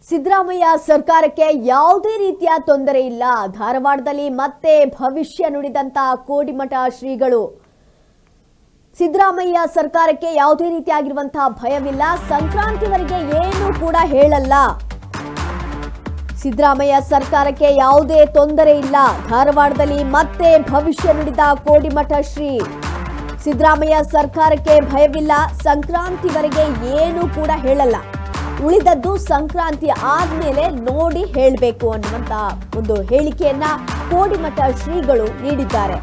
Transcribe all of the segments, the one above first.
ಸಿದ್ದರಾಮಯ್ಯ ಸರ್ಕಾರಕ್ಕೆ ಯಾವುದೇ ರೀತಿಯ ತೊಂದರೆ ಇಲ್ಲ. ಧಾರವಾಡದಲ್ಲಿ ಮತ್ತೆ ಭವಿಷ್ಯ ನುಡಿದಂತ ಕೋಡಿಮಠ ಶ್ರೀಗಳು. ಸಿದ್ದರಾಮಯ್ಯ ಸರ್ಕಾರಕ್ಕೆ ಯಾವುದೇ ರೀತಿಯಾಗಿರುವಂತಹ ಭಯವಿಲ್ಲ, ಸಂಕ್ರಾಂತಿವರೆಗೆ ಏನು ಕೂಡ ಹೇಳಲ್ಲ. ಸಿದ್ದರಾಮಯ್ಯ ಸರ್ಕಾರಕ್ಕೆ ಯಾವುದೇ ತೊಂದರೆ ಇಲ್ಲ. ಧಾರವಾಡದಲ್ಲಿ ಮತ್ತೆ ಭವಿಷ್ಯ ನುಡಿದ ಕೋಡಿಮಠ ಶ್ರೀ. ಸಿದ್ದರಾಮಯ್ಯ ಸರ್ಕಾರಕ್ಕೆ ಭಯವಿಲ್ಲ, ಸಂಕ್ರಾಂತಿವರೆಗೆ ಏನು ಕೂಡ ಹೇಳಲ್ಲ. ಉಳಿದದ್ದು ಸಂಕ್ರಾಂತಿ ಆದ್ಮೇಲೆ ನೋಡಿ ಹೇಳಬೇಕು ಅನ್ನುವಂತ ಒಂದು ಹೇಳಿಕೆಯನ್ನ ಕೋಡಿಮಠ ಶ್ರೀಗಳು ನೀಡಿದ್ದಾರೆ.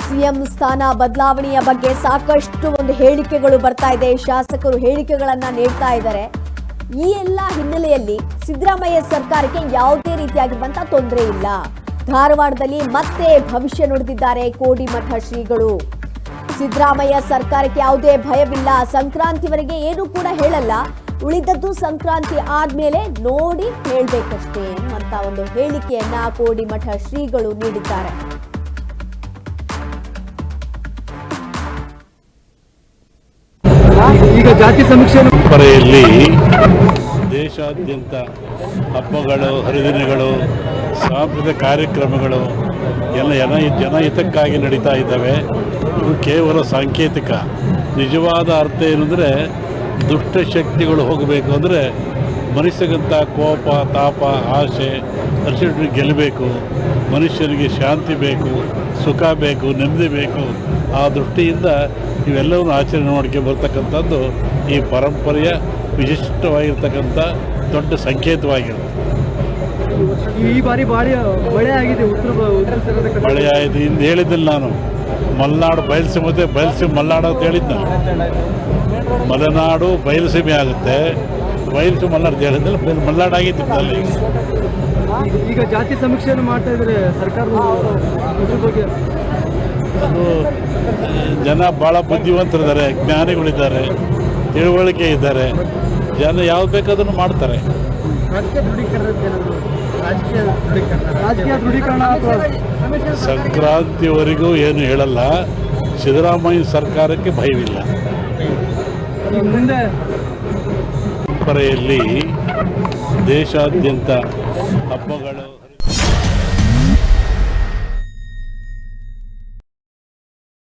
ಸಿಎಂ ಸ್ಥಾನ ಬದಲಾವಣೆಯ ಬಗ್ಗೆ ಸಾಕಷ್ಟು ಒಂದು ಹೇಳಿಕೆಗಳು ಬರ್ತಾ ಇದೆ. ಶಾಸಕರು ಹೇಳಿಕೆಗಳನ್ನ ನೀಡ್ತಾ ಇದ್ದಾರೆ. ಈ ಎಲ್ಲ ಹಿನ್ನೆಲೆಯಲ್ಲಿ ಸಿದ್ದರಾಮಯ್ಯ ಸರ್ಕಾರಕ್ಕೆ ಯಾವುದೇ ರೀತಿಯಾಗಿರುವಂತಹ ತೊಂದರೆ ಇಲ್ಲ. ಧಾರವಾಡದಲ್ಲಿ ಮತ್ತೆ ಭವಿಷ್ಯ ನುಡಿದಿದ್ದಾರೆ ಕೋಡಿಮಠ ಶ್ರೀಗಳು. ಸಿದ್ದರಾಮಯ್ಯ ಸರ್ಕಾರಕ್ಕೆ ಯಾವುದೇ ಭಯವಿಲ್ಲ, ಸಂಕ್ರಾಂತಿವರೆಗೆ ಏನು ಕೂಡ ಹೇಳಲ್ಲ. ಉಳಿದದ್ದು ಸಂಕ್ರಾಂತಿ ಆದ್ಮೇಲೆ ನೋಡಿ ಹೇಳ್ಬೇಕಷ್ಟೇ ಅಂತ ಒಂದು ಹೇಳಿಕೆಯನ್ನ ಕೋಡಿಮಠ ಶ್ರೀಗಳು ನೀಡಿದ್ದಾರೆ. ಈಗ ಜಾತಿ ಸಮೀಕ್ಷೆ ಪರಪರೆಯಲ್ಲಿ ದೇಶಾದ್ಯಂತ ಹಬ್ಬಗಳು, ಹರಿದಿನಗಳು, ಸಾಂಸ್ಕೃತಿಕ ಕಾರ್ಯಕ್ರಮಗಳು ಎಲ್ಲ ಜನಹಿತಕ್ಕಾಗಿ ನಡೀತಾ ಇದ್ದಾವೆ. ಇದು ಕೇವಲ ಸಾಂಕೇತಿಕ. ನಿಜವಾದ ಅರ್ಥ ಏನಂದರೆ, ದುಷ್ಟಶಕ್ತಿಗಳು ಹೋಗಬೇಕು ಅಂದರೆ ಮನುಷ್ಯಗಂತ ಕೋಪ, ತಾಪ, ಆಸೆ, ಹರ್ಷ ಗೆಲ್ಲಬೇಕು. ಮನುಷ್ಯನಿಗೆ ಶಾಂತಿ ಬೇಕು, ಸುಖ ಬೇಕು, ನೆಮ್ಮದಿ ಬೇಕು. ಆ ದೃಷ್ಟಿಯಿಂದ ಇವೆಲ್ಲವನ್ನು ಆಚರಣೆ ಮಾಡ್ಕೊಂಡು ಬರ್ತಕ್ಕಂಥದ್ದು ಈ ಪರಂಪರೆಯ ವಿಶಿಷ್ಟವಾಗಿರ್ತಕ್ಕಂಥ ದೊಡ್ಡ ಸಂಕೇತವಾಗಿರುತ್ತೆ. ಈ ಬಾರಿ ಮಳೆ ಆಗಿದೆ, ಮಳೆ ಆಯಿತು. ಇಂದು ಹೇಳಿದ್ದಿಲ್ಲ ನಾನು, ಮಲೆನಾಡು ಬಯಲುಸೀಮೆ, ಬಯಲುಸೀಮೆ ಮಲೆನಾಡು ಅಂತ ಹೇಳಿದ್ದ. ಮಲೆನಾಡು ಬಯಲುಸೀಮೆ ಆಗುತ್ತೆ, ಬಯಲುಸೀಮೆ ಮಲೆನಾಡು ಹೇಳಿದ್ದಿಲ್ಲ, ಮಲೆನಾಡು ಆಗಿತ್ತು ಅಲ್ಲಿ. ಈಗ ಜಾತಿ ಸಮೀಕ್ಷೆಯನ್ನು ಮಾಡ್ತಾ ಇದ್ದಾರೆ ಸರ್ಕಾರ. ಅದು ಜನ ಭಾಳ ಬುದ್ಧಿವಂತರಿದ್ದಾರೆ, ಜ್ಞಾನಿಗಳಿದ್ದಾರೆ, ತಿಳುವಳಿಕೆ ಇದ್ದಾರೆ. ಜನ ಯಾವ್ದು ಬೇಕಾದನ್ನು ಮಾಡ್ತಾರೆ. ರಾಜಕೀಯ ದೃಢೀಕರಣ ಸಂಕ್ರಾಂತಿವರೆಗೂ ಏನು ಹೇಳಲ್ಲ. ಸಿದ್ದರಾಮಯ್ಯ ಸರ್ಕಾರಕ್ಕೆ ಭಯವಿಲ್ಲ. ಮುಂದೆ ಪರಪರೆಯಲ್ಲಿ ದೇಶಾದ್ಯಂತ